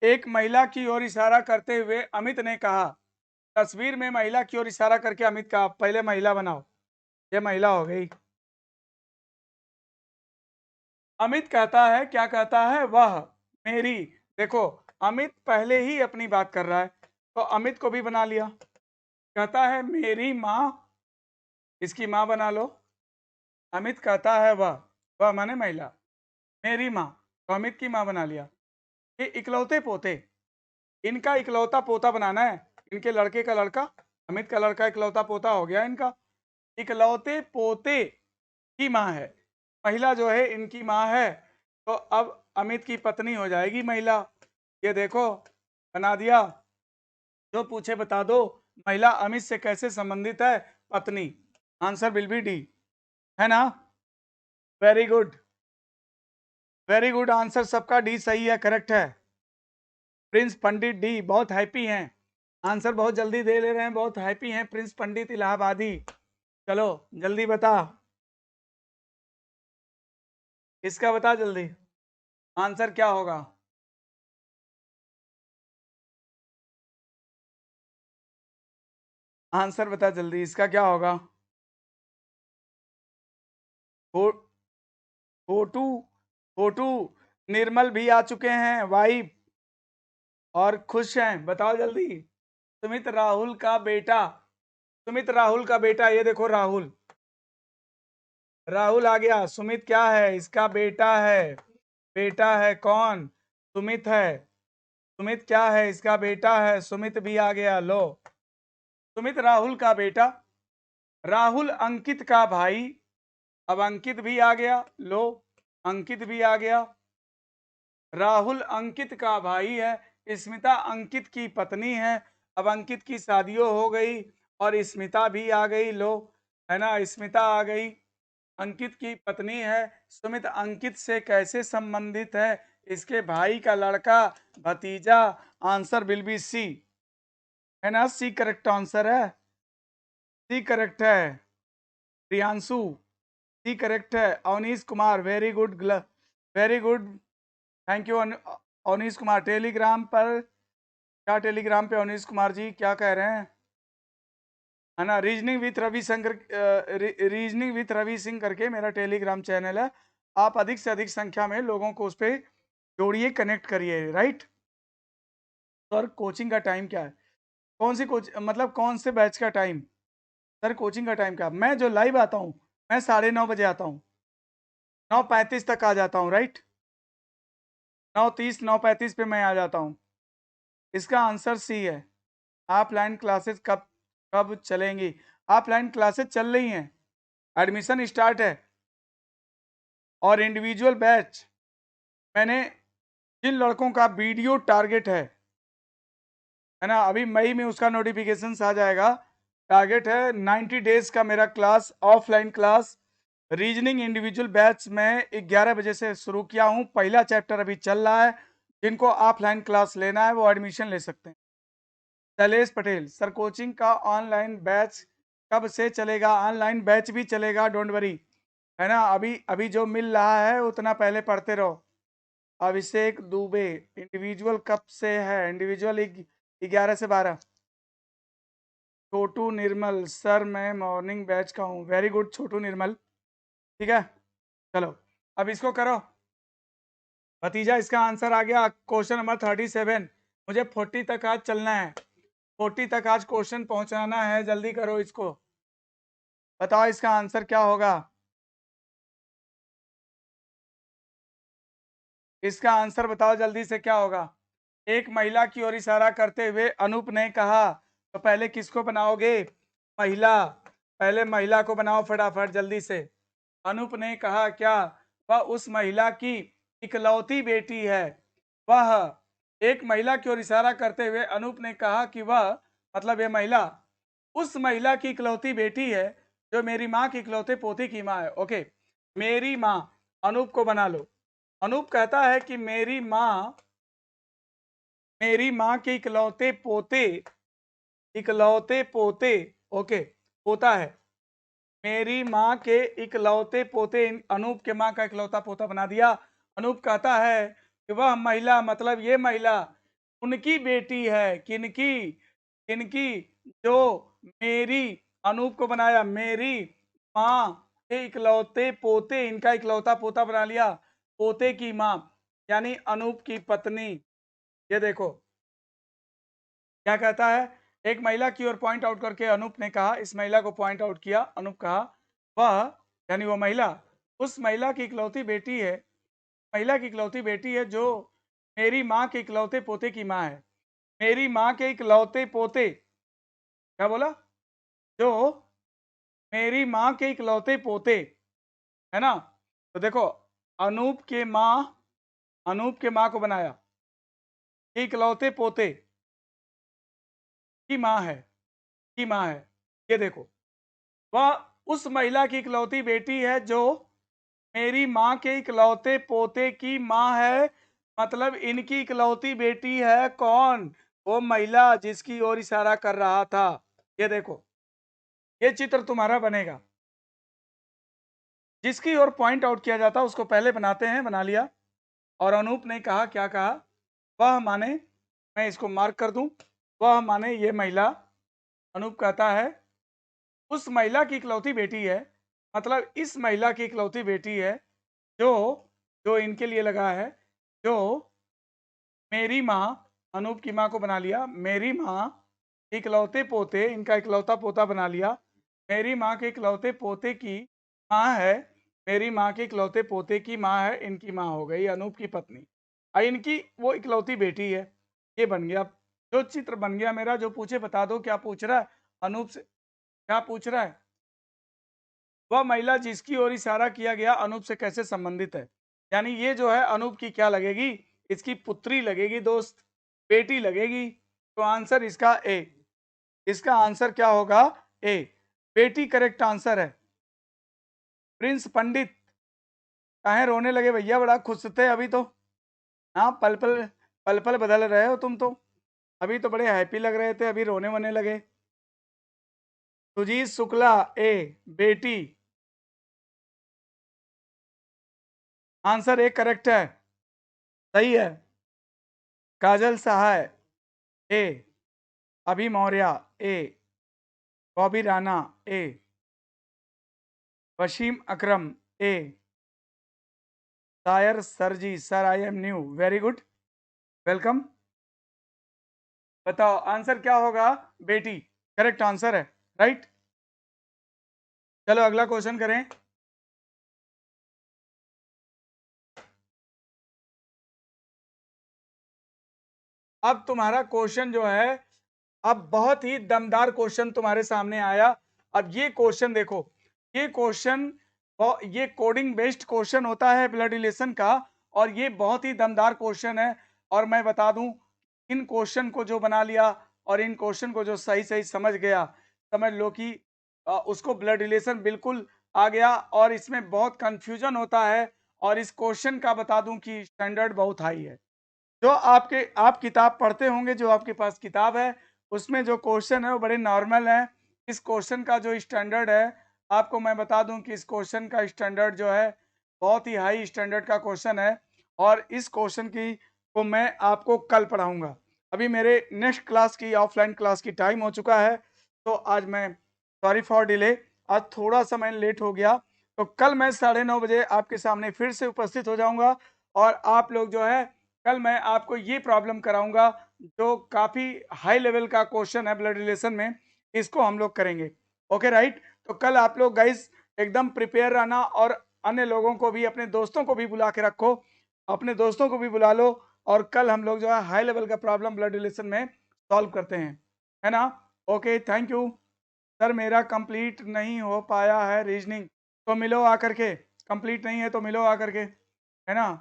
एक महिला की ओर इशारा करते हुए अमित ने कहा, तस्वीर में महिला की ओर इशारा करके अमित का, पहले महिला बनाओ, ये महिला हो गई। अमित कहता है, क्या कहता है? वह मेरी, देखो अमित पहले ही अपनी बात कर रहा है, तो अमित को भी बना लिया। कहता है मेरी माँ, इसकी माँ बना लो। अमित कहता है वह माने महिला, मेरी माँ, तो अमित की माँ बना लिया। ये इकलौते पोते, इनका इकलौता पोता बनाना है, इनके लड़के का लड़का, अमित का लड़का इकलौता पोता हो गया इनका। इकलौते पोते की माँ है, महिला जो है इनकी माँ है, तो अब अमित की पत्नी हो जाएगी महिला। ये देखो बना दिया। जो पूछे बता दो, महिला अमित से कैसे संबंधित है? पत्नी। आंसर विल बी डी, है ना? Very good, very good, answer सबका डी सही है, करेक्ट है। प्रिंस पंडित डी बहुत हैप्पी हैं, आंसर बहुत जल्दी दे ले रहे हैं, बहुत हैप्पी हैं प्रिंस पंडित इलाहाबादी। चलो जल्दी बता, इसका बता जल्दी, आंसर क्या होगा? आंसर बता जल्दी, इसका क्या होगा? फो, फोटू फोटू निर्मल भी आ चुके हैं वाइफ और खुश हैं, बताओ जल्दी। सुमित राहुल का बेटा, सुमित राहुल का बेटा, ये देखो राहुल, राहुल आ गया। सुमित क्या है? इसका बेटा है। बेटा है कौन? सुमित है। सुमित क्या है? इसका बेटा है। सुमित भी आ गया, लो। सुमित राहुल का बेटा, राहुल अंकित का भाई, अब अंकित भी आ गया, लो। अंकित भी आ गया। राहुल अंकित का भाई है। स्मिता अंकित की पत्नी है। अब अंकित की शादियों हो गई और स्मिता भी आ गई, लो, है ना, स्मिता आ गई, अंकित की पत्नी है। सुमित अंकित से कैसे संबंधित है? इसके भाई का लड़का, भतीजा। आंसर विल बी सी, है ना, सी करेक्ट आंसर है। सी करेक्ट है। प्रियांशु, सी करेक्ट है। Avnish Kumar, very good, very good, thank you. Avnish Kumar Telegram पर, क्या टेलीग्राम पे अवनीश कुमार जी क्या कह रहे हैं? है ना, reasoning with Ravishankar, reasoning with Ravi Singh करके मेरा टेलीग्राम चैनल है। आप अधिक से अधिक संख्या में लोगों को उस पर जोड़िए, कनेक्ट करिए, राइट। सर कोचिंग का टाइम क्या है? कौन सी कोच मतलब कौन से बैच का टाइम? सर कोचिंग का टाइम क्या? मैं जो लाइव आता हूँ, मैं 9:30 बजे आता हूँ, 9:35 तक आ जाता हूँ, राइट। 9:30 9:35 पे मैं आ जाता हूँ। इसका आंसर सी है। ऑफलाइन क्लासेस कब कब चलेंगी? ऑफलाइन क्लासेस चल रही हैं, एडमिशन स्टार्ट है। और इंडिविजुअल बैच, मैंने जिन लड़कों का वीडियो टारगेट है ना, अभी मई में उसका नोटिफिकेशन आ जाएगा। टारगेट है 90 डेज का मेरा class, offline class, reasoning individual batch में 11 बजे से शुरू किया हूँ। पहला चैप्टर अभी चल रहा है। जिनको ऑफलाइन क्लास लेना है वो एडमिशन ले सकते हैं। शैलेश पटेल, सर कोचिंग का ऑनलाइन बैच कब से चलेगा? ऑनलाइन बैच भी चलेगा, डोंट वरी, है ना। अभी अभी जो मिल रहा है उतना पहले पढ़ते रहो। अभिषेक दुबे, इंडिविजुअल कब से है? इंडिविजुअल 11 से 12। छोटू निर्मल, सर मैं मॉर्निंग बैच का हूँ, वेरी गुड छोटू निर्मल, ठीक है। चलो अब इसको करो भतीजा, इसका आंसर आ गया। Question number 37। मुझे 40 तक आज चलना है, 40 तक आज क्वेश्चन पहुंचाना है, जल्दी करो इसको। बताओ इसका आंसर क्या होगा? इसका आंसर बताओ जल्दी से, क्या होगा? एक महिला की ओर इशारा करते हुए अनूप ने कहा, तो पहले किसको बनाओगे? महिला, पहले महिला को बनाओ फटाफट जल्दी से। अनूप ने कहा क्या? वह उस महिला की इकलौती बेटी है। वह, एक महिला की ओर इशारा करते हुए अनूप ने कहा कि वह, मतलब ये महिला, उस महिला की इकलौती बेटी है जो मेरी माँ की इकलौते पोते की माँ है। ओके, मेरी माँ, अनूप को बना लो। अनूप कहता है कि मेरी माँ के इकलौते पोते, इकलौते पोते, ओके, पोता है। मेरी माँ के इकलौते पोते, अनूप के माँ का इकलौता पोता बना दिया। अनूप कहता है कि वह महिला, मतलब ये महिला, उनकी बेटी है। किनकी? किनकी? जो मेरी, अनूप को बनाया, मेरी माँ के इकलौते पोते, इनका इकलौता पोता बना लिया, पोते की माँ, यानी अनूप की पत्नी। ये देखो क्या कहता है, एक महिला की ओर पॉइंट आउट करके अनूप ने कहा, इस महिला को पॉइंट आउट किया, अनूप कहा, वह, यानी वो महिला, उस महिला की इकलौती बेटी है, महिला की इकलौती बेटी है जो मेरी माँ के इकलौते पोते की माँ है। मेरी माँ के इकलौते पोते, क्या बोला? जो मेरी माँ के इकलौते पोते, है ना। तो देखो, अनूप के माँ, अनूप के माँ को बनाया, इकलौते पोते की माँ है, की माँ है। ये देखो, वह उस महिला की इकलौती बेटी है जो मेरी माँ के इकलौते पोते की माँ है। मतलब इनकी इकलौती बेटी है कौन? वो महिला जिसकी ओर इशारा कर रहा था। ये देखो, ये चित्र तुम्हारा बनेगा। जिसकी ओर पॉइंट आउट किया जाता उसको पहले बनाते हैं, बना लिया। और अनूप ने कहा, क्या कहा? वह माने, मैं इसको मार्क कर दूं, वह माने ये महिला। अनूप कहता है उस महिला की इकलौती बेटी है, मतलब इस महिला की इकलौती बेटी है जो जो इनके लिए लगा है, जो मेरी माँ, अनूप की माँ को बना लिया, मेरी माँ इकलौते पोते, इनका इकलौता पोता बना लिया, मेरी माँ के इकलौते पोते की माँ है, मेरी माँ के इकलौते पोते की माँ है, इनकी माँ हो गई अनूप की पत्नी। और इनकी वो इकलौती बेटी है। ये बन गया जो चित्र बन गया मेरा। जो पूछे बता दो क्या पूछ रहा है अनूप से, क्या पूछ रहा है? वह महिला जिसकी ओर इशारा किया गया अनूप से कैसे संबंधित है? यानी ये जो है अनूप की क्या लगेगी? इसकी पुत्री लगेगी दोस्त, बेटी लगेगी। तो आंसर इसका ए, इसका आंसर क्या होगा? ए, बेटी करेक्ट आंसर है। प्रिंस पंडित काहे रोने लगे भैया? बड़ा खुश थे अभी तो। हाँ, पल पल पल पल बदल रहे हो तुम तो। अभी तो बड़े हैप्पी लग रहे थे, अभी रोने वोने लगे। सुजीत शुक्ला ए, बेटी। आंसर ए करेक्ट है, सही है। काजल सहाय ए, अभी मौर्य ए, बॉबी राणा ए, वसीम अकरम ए, शायर सरजी sir I M new, very good, welcome. बताओ आंसर क्या होगा? बेटी करेक्ट आंसर है, राइट। चलो अगला क्वेश्चन करें। अब तुम्हारा क्वेश्चन जो है, अब बहुत ही दमदार क्वेश्चन तुम्हारे सामने आया। अब ये क्वेश्चन देखो, ये क्वेश्चन, ये कोडिंग बेस्ड क्वेश्चन होता है ब्लड रिलेशन का, और ये बहुत ही दमदार क्वेश्चन है। और मैं बता दूं, इन क्वेश्चन को जो बना लिया और इन क्वेश्चन को जो सही सही समझ गया, समझ लो कि उसको ब्लड रिलेशन बिल्कुल आ गया। और इसमें बहुत कंफ्यूजन होता है, और इस क्वेश्चन का बता दूं कि स्टैंडर्ड बहुत हाई है। जो आप किताब पढ़ते होंगे, जो आपके पास किताब है, उसमें जो क्वेश्चन है वो बड़े नॉर्मल है। इस क्वेश्चन का जो स्टैंडर्ड है, आपको मैं बता दूं कि इस क्वेश्चन का स्टैंडर्ड जो है बहुत ही हाई स्टैंडर्ड का क्वेश्चन है। और इस क्वेश्चन की को मैं आपको कल पढ़ाऊंगा। अभी मेरे नेक्स्ट क्लास की, ऑफलाइन क्लास की टाइम हो चुका है, तो आज मैं, सॉरी फॉर डिले, आज थोड़ा सा मैं लेट हो गया। तो कल मैं 9:30 बजे आपके सामने फिर से उपस्थित हो जाऊंगा। और आप लोग जो है, कल मैं आपको ये प्रॉब्लम कराऊंगा जो काफ़ी हाई लेवल का क्वेश्चन है ब्लड रिलेशन में, इसको हम लोग करेंगे। Okay right. तो कल आप लोग गाइस एकदम प्रिपेयर रहना, और अन्य लोगों को भी, अपने दोस्तों को भी बुला के रखो, अपने दोस्तों को भी बुला लो। और कल हम लोग जो है हाई लेवल का प्रॉब्लम ब्लड रिलेशन में सॉल्व करते हैं, है ना? Okay, thank you sir. मेरा कंप्लीट नहीं हो पाया है रीजनिंग, तो मिलो आकर के। कंप्लीट नहीं है तो मिलो आकर के, है ना?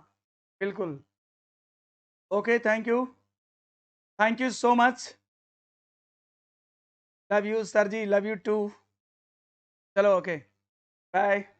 बिल्कुल। Okay, thank you so much. Love you sir ji, love you too. चलो ओके, बाय।